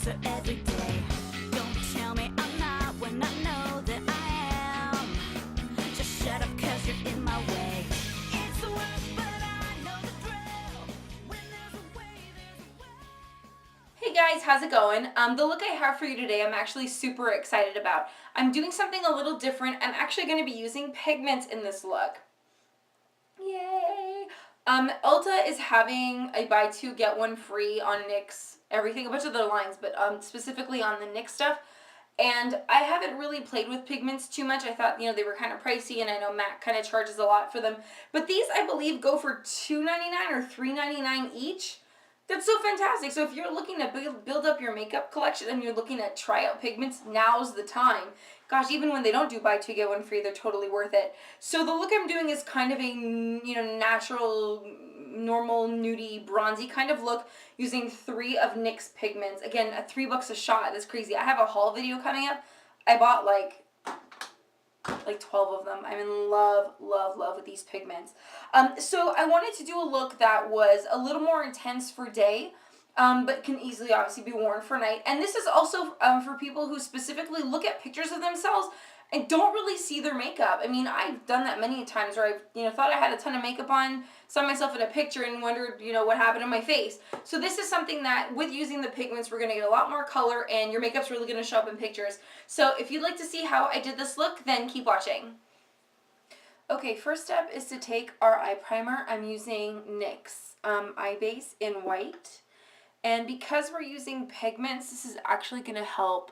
closer every day. Don't tell me I'm not when I know that I am. Just shut up cause you're in my way. It's the worst but I know the drill. When there's a way, there's a way. Hey guys, how's it going? The look I have for you today I'm actually super excited about. I'm doing something a little different. I'm actually going to be using pigments in this look. Yay! Ulta is having a buy two get one free on NYX, everything, a bunch of their lines, but specifically on the NYX stuff. And I haven't really played with pigments too much. I thought, they were kind of pricey, and I know MAC kind of charges a lot for them. But these, I believe, go for $2.99 or $3.99 each. That's so fantastic. So if you're looking to build up your makeup collection and you're looking to try out pigments, now's the time. Gosh, even when they don't do buy two get one free, they're totally worth it. So the look I'm doing is kind of a natural, normal, nudie, bronzy kind of look using 3 of NYX pigments. Again, at $3 a shot. That's crazy. I have a haul video coming up. I bought like 12 of them. I'm in love, love, love with these pigments. So I wanted to do a look that was a little more intense for day, but can easily obviously be worn for night. And this is also for people who specifically look at pictures of themselves and don't really see their makeup. I mean, I've done that many times where I've, thought I had a ton of makeup on, saw myself in a picture and wondered, what happened to my face. So this is something that with using the pigments, we're going to get a lot more color and your makeup's really going to show up in pictures. So if you'd like to see how I did this look, then keep watching. Okay, first step is to take our eye primer. I'm using NYX Eye Base in white. And because we're using pigments, this is actually going to help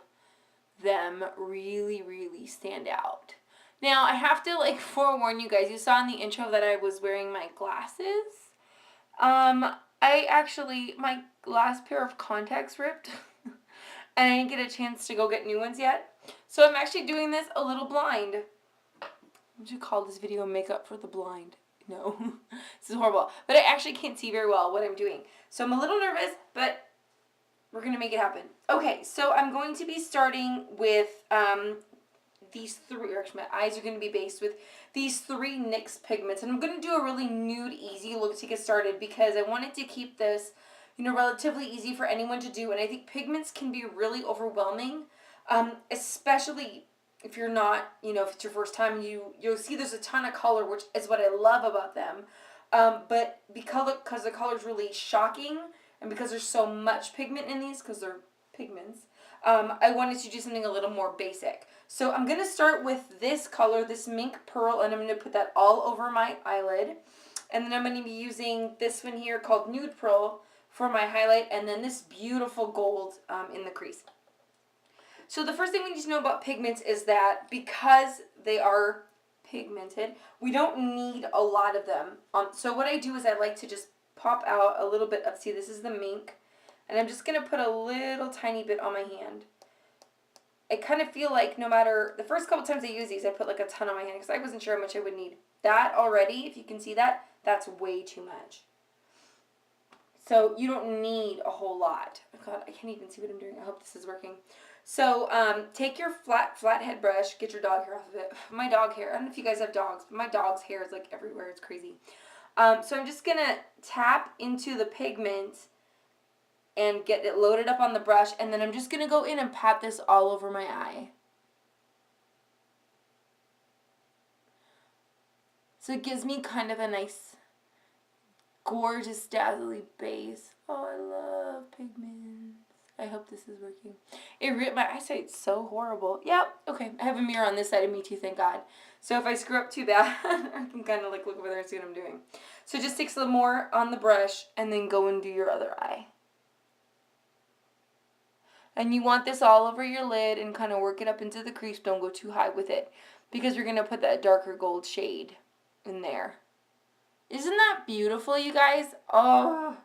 them really, really stand out. Now, I have to forewarn you guys. You saw in the intro that I was wearing my glasses. My last pair of contacts ripped. And I didn't get a chance to go get new ones yet. So I'm actually doing this a little blind. Would you call this video Makeup for the Blind? No. This is horrible. But I actually can't see very well what I'm doing. So I'm a little nervous, but we're going to make it happen. Okay, so I'm going to be starting with these 3, or actually my eyes are going to be based with these 3 NYX pigments. And I'm going to do a really nude, easy look to get started because I wanted to keep this, relatively easy for anyone to do. And I think pigments can be really overwhelming, especially if you're not, if it's your first time, you'll see there's a ton of color, which is what I love about them. But because the color is really shocking, and because there's so much pigment in these, because they're pigments, I wanted to do something a little more basic. So I'm going to start with this color, this Mink Pearl, and I'm going to put that all over my eyelid. And then I'm going to be using this one here called Nude Pearl for my highlight, and then this beautiful gold in the crease. So the first thing we need to know about pigments is that because they are pigmented, we don't need a lot of them. So what I do is I like to just pop out a little bit of, see, this is the Mink, and I'm just going to put a little tiny bit on my hand. I kind of feel like no matter, the first couple times I use these, I put like a ton on my hand because I wasn't sure how much I would need. That already, if you can see that, that's way too much. So you don't need a whole lot. Oh God, I can't even see what I'm doing. I hope this is working. So take your flathead brush, get your dog hair off of it. My dog hair, I don't know if you guys have dogs, but my dog's hair is everywhere. It's crazy. So I'm just going to tap into the pigment and get it loaded up on the brush. And then I'm just going to go in and pat this all over my eye. So it gives me kind of a nice, gorgeous, dazzly base. Oh, I love pigments. I hope this is working. My eyesight's so horrible. Yep, okay. I have a mirror on this side of me too, thank God. So if I screw up too bad, I can kind of look over there and see what I'm doing. So just take a little more on the brush and then go and do your other eye. And you want this all over your lid and kind of work it up into the crease. Don't go too high with it because you're going to put that darker gold shade in there. Isn't that beautiful, you guys? Oh,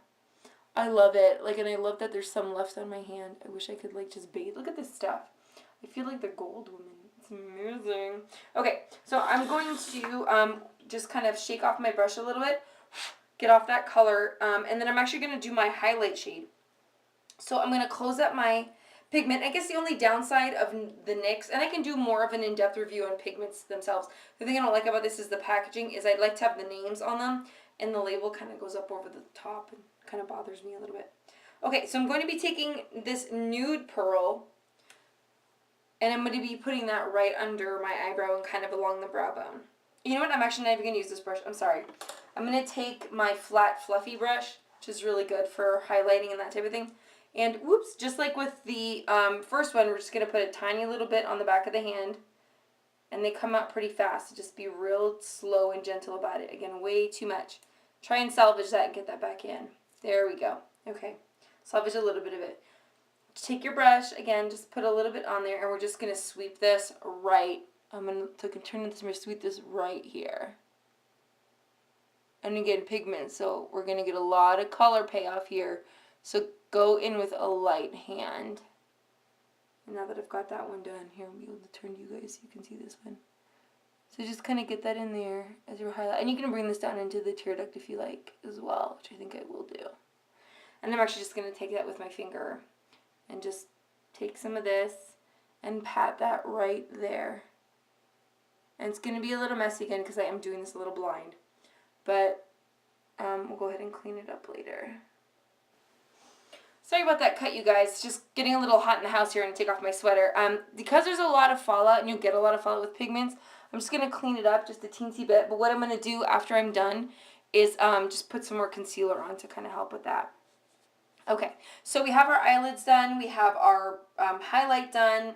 I love it. And I love that there's some left on my hand. I wish I could just bathe. Look at this stuff. I feel like the gold woman. It's amazing. Okay, so I'm going to just kind of shake off my brush a little bit, get off that color, and then I'm actually going to do my highlight shade. So I'm going to close up my pigment. I guess the only downside of the NYX, and I can do more of an in-depth review on pigments themselves. The thing I don't like about this is the packaging, is I'd like to have the names on them, and the label kind of goes up over the top and kind of bothers me a little bit. Okay, so I'm going to be taking this nude pearl, and I'm going to be putting that right under my eyebrow and kind of along the brow bone. You know what? I'm actually not even going to use this brush. I'm sorry. I'm going to take my flat, fluffy brush, which is really good for highlighting and that type of thing. And whoops, just like with the first one, we're just going to put a tiny little bit on the back of the hand. And they come out pretty fast. So just be real slow and gentle about it. Again, way too much. Try and salvage that and get that back in. There we go. Okay. Salvage a little bit of it. Take your brush, again, just put a little bit on there, and we're just going to sweep this right. I'm going to turn this, I'm going to sweep this right here. And again, pigment, so we're going to get a lot of color payoff here. So go in with a light hand. And now that I've got that one done, here, I'll be able to turn to you guys so you can see this one. So just kind of get that in there as your highlight. And you can bring this down into the tear duct if you like as well, which I think I will do. And I'm actually just going to take that with my finger and just take some of this and pat that right there. And it's going to be a little messy again because I am doing this a little blind. But we'll go ahead and clean it up later. Sorry about that cut, you guys. Just getting a little hot in the house here and take off my sweater. Because there's a lot of fallout, and you'll get a lot of fallout with pigments, I'm just going to clean it up just a teensy bit. But what I'm going to do after I'm done is just put some more concealer on to kind of help with that. Okay, so we have our eyelids done, we have our highlight done,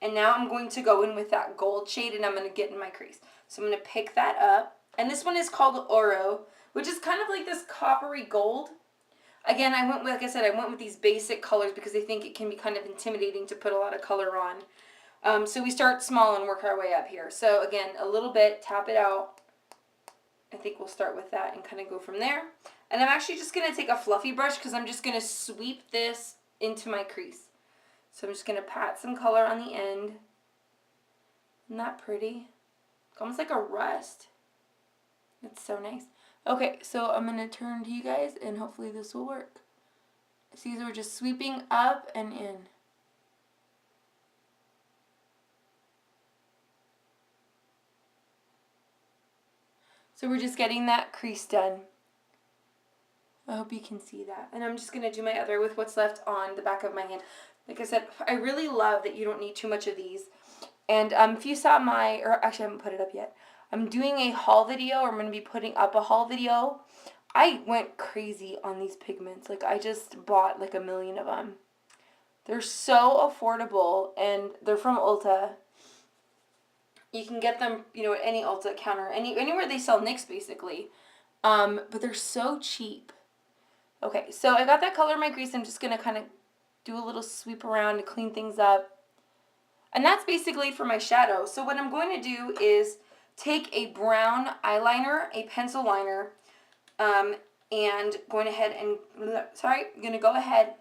and now I'm going to go in with that gold shade and I'm going to get in my crease. So I'm going to pick that up, and this one is called Oro, which is kind of like this coppery gold. Again, I went with, like I said, I went with these basic colors because I think it can be kind of intimidating to put a lot of color on. So we start small and work our way up here. So again, a little bit, tap it out. I think we'll start with that and kind of go from there. And I'm actually just going to take a fluffy brush because I'm just going to sweep this into my crease. So I'm just going to pat some color on the end. Isn't that pretty? It's almost like a rust. It's so nice. Okay, so I'm going to turn to you guys and hopefully this will work. See, so we're just sweeping up and in. So we're just getting that crease done. I hope you can see that. And I'm just going to do my other with what's left on the back of my hand. Like I said, I really love that you don't need too much of these. And if you saw my, or actually I haven't put it up yet. I'm doing a haul video, or I'm going to be putting up a haul video. I went crazy on these pigments. Like I just bought like 1 million of them. They're so affordable and they're from Ulta. You can get them, you know, at any Ulta counter, anywhere they sell NYX basically. But they're so cheap. Okay, so I got that color in my crease. I'm just going to kind of do a little sweep around to clean things up. And that's basically for my shadow. So what I'm going to do is take a brown eyeliner, a pencil liner, and going ahead and, I'm going to go ahead.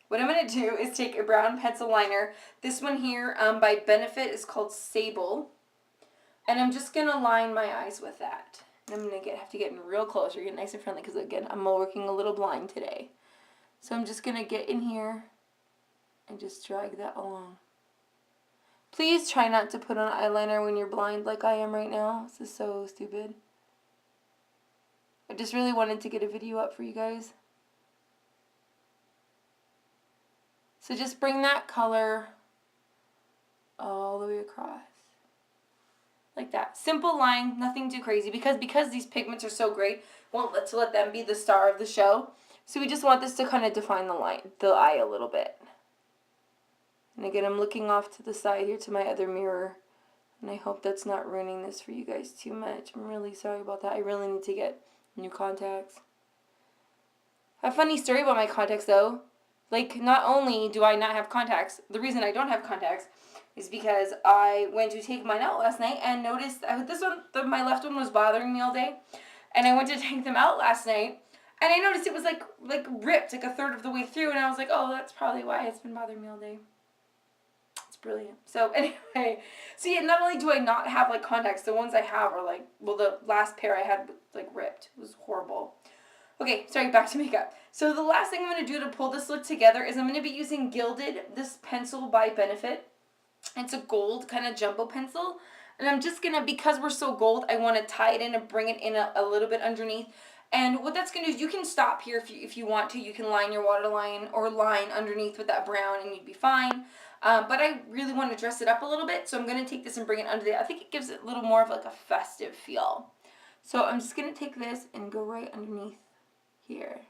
What I'm going to do is take a brown pencil liner. This one here by Benefit is called SABLE. And I'm just going to line my eyes with that. I'm going to have to get in real close or get nice and friendly because, again, I'm working a little blind today. So I'm just going to get in here and just drag that along. Please try not to put on eyeliner when you're blind like I am right now. This is so stupid. I just really wanted to get a video up for you guys. So just bring that color all the way across. Like that. Simple line, nothing too crazy. Because these pigments are so great, want to let them be the star of the show. So we just want this to kind of define the eye a little bit. And again, I'm looking off to the side here to my other mirror. And I hope that's not ruining this for you guys too much. I'm really sorry about that. I really need to get new contacts. A funny story about my contacts though. Like, not only do I not have contacts, the reason I don't have contacts is because I went to take mine out last night and noticed my left one was bothering me all day. And I went to take them out last night and I noticed it was like ripped like a third of the way through, and I was like, oh, that's probably why it's been bothering me all day. It's brilliant. So anyway, see, not only do I not have like contacts, the ones I have are like, well, the last pair I had like ripped. It was horrible. Okay, sorry, back to makeup. So the last thing I'm going to do to pull this look together is I'm going to be using Gilded, this pencil by Benefit. It's a gold kind of jumbo pencil. And I'm just going to, because we're so gold, I want to tie it in and bring it in a little bit underneath. And what that's going to do is you can stop here if you want to. You can line your waterline or line underneath with that brown and you'd be fine. But I really want to dress it up a little bit, so I'm going to take this and bring it under there. I think it gives it a little more of like a festive feel. So I'm just going to take this and go right underneath here.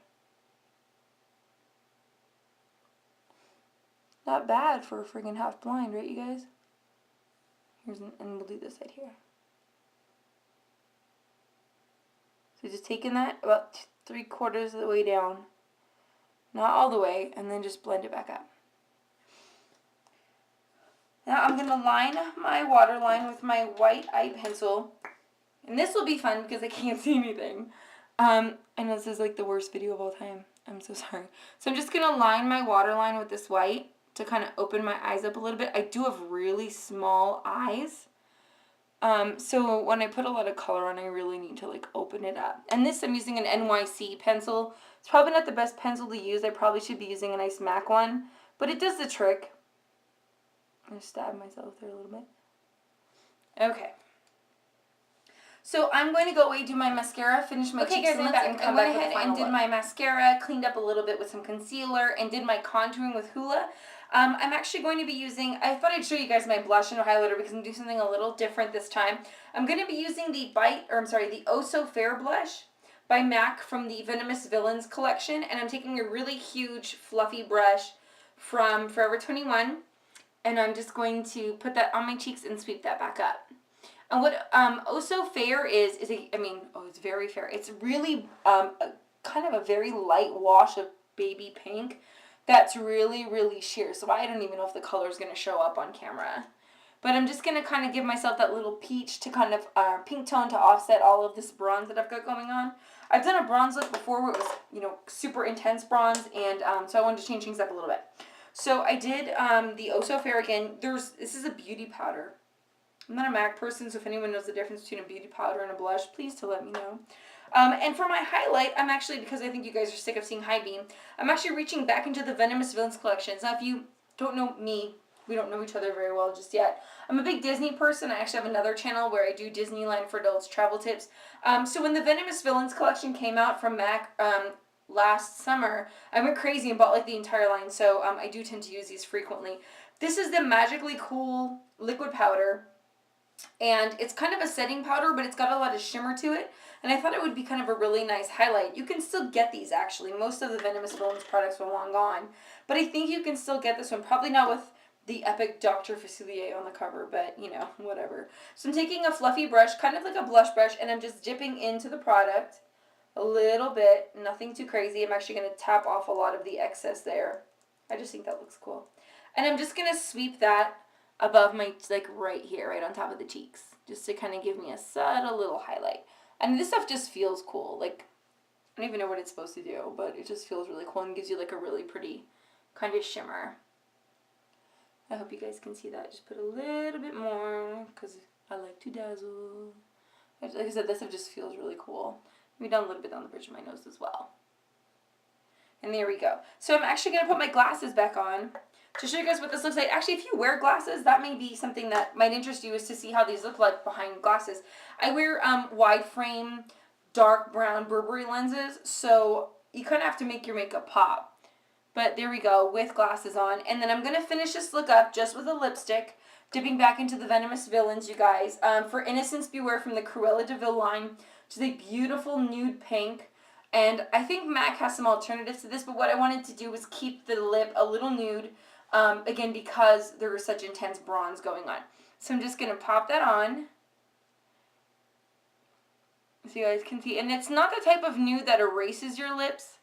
Not bad for a friggin' half blind, right, you guys? And we'll do this side here. So just taking that about 3/4 of the way down. Not all the way, and then just blend it back up. Now I'm going to line my waterline with my white eye pencil. And this will be fun because I can't see anything. I know this is like the worst video of all time. I'm so sorry. So I'm just going to line my waterline with this white to kind of open my eyes up a little bit. I do have really small eyes. So when I put a lot of color on, I really need to like open it up. And this, I'm using an NYX pencil. It's probably not the best pencil to use. I probably should be using a nice MAC one. But it does the trick. I'm going to stab myself there a little bit. Okay. So I'm going to go away, do my mascara, finish my cheeks, and I went ahead and did my mascara, cleaned up a little bit with some concealer, and did my contouring with Hoola. I'm actually going to be using, I thought I'd show you guys my blush and highlighter because I'm doing something a little different this time. I'm going to be using the the Oh So Fair blush by MAC from the Venomous Villains collection, and I'm taking a really huge fluffy brush from Forever 21, and I'm just going to put that on my cheeks and sweep that back up. And what Oh So Fair is it's very fair. It's really kind of a very light wash of baby pink that's really, really sheer. So I don't even know if the color is going to show up on camera. But I'm just going to kind of give myself that little peach to kind of pink tone to offset all of this bronze that I've got going on. I've done a bronze look before where it was, super intense bronze, and so I wanted to change things up a little bit. So I did the Oh So Fair again. This is a beauty powder. I'm not a MAC person, so if anyone knows the difference between a beauty powder and a blush, please to let me know. And for my highlight, I'm actually, because I think you guys are sick of seeing high beam, I'm actually reaching back into the Venomous Villains collections. Now, if you don't know me, we don't know each other very well just yet. I'm a big Disney person. I actually have another channel where I do Disneyland for Adults travel tips. So when the Venomous Villains collection came out from MAC last summer, I went crazy and bought like the entire line. So I do tend to use these frequently. This is the Magically Cool liquid powder. And it's kind of a setting powder, but it's got a lot of shimmer to it. And I thought it would be kind of a really nice highlight. You can still get these, actually. Most of the Venomous Villains products are long gone. But I think you can still get this one. Probably not with the epic Dr. Facilier on the cover, but, whatever. So I'm taking a fluffy brush, kind of like a blush brush, and I'm just dipping into the product a little bit. Nothing too crazy. I'm actually going to tap off a lot of the excess there. I just think that looks cool. And I'm just going to sweep that above my, right here, right on top of the cheeks, just to kind of give me a subtle little highlight. And this stuff just feels cool. I don't even know what it's supposed to do, but it just feels really cool and gives you a really pretty kind of shimmer. I hope you guys can see that. Just put a little bit more because I like to dazzle. Like I said, this stuff just feels really cool. Maybe down a little bit on the bridge of my nose as well. And there we go. So I'm actually going to put my glasses back on to show you guys what this looks like. Actually, if you wear glasses, that may be something that might interest you, is to see how these look like behind glasses. I wear wide frame, dark brown Burberry lenses, so you kind of have to make your makeup pop. But there we go, with glasses on. And then I'm going to finish this look up just with a lipstick, dipping back into the Venomous Villains, you guys. For Innocence Beware from the Cruella de Vil line, which is a beautiful nude pink. And I think MAC has some alternatives to this, but what I wanted to do was keep the lip a little nude. Again, because there was such intense bronze going on. So I'm just going to pop that on. So you guys can see. And it's not the type of nude that erases your lips.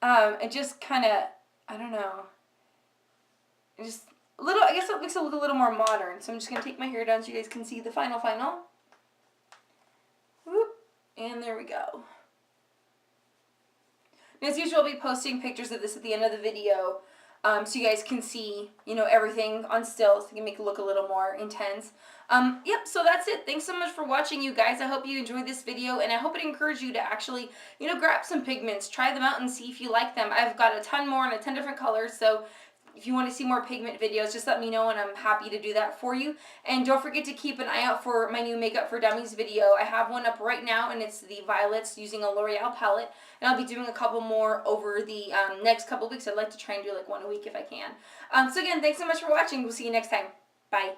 It just kind of, I don't know. Just a little, I guess it makes it look a little more modern. So I'm just going to take my hair down so you guys can see the final. Whoop. And there we go. And as usual, I'll be posting pictures of this at the end of the video. So you guys can see, everything on stills. So you can make it look a little more intense. Yep, so that's it. Thanks so much for watching, you guys. I hope you enjoyed this video, and I hope it encouraged you to actually, grab some pigments, try them out, and see if you like them. I've got a ton more in a ton different colors, so if you want to see more pigment videos, just let me know and I'm happy to do that for you. And don't forget to keep an eye out for my new Makeup for Dummies video. I have one up right now and it's the violets using a L'Oreal palette. And I'll be doing a couple more over the next couple weeks. I'd like to try and do like one a week if I can. So again, thanks so much for watching. We'll see you next time. Bye.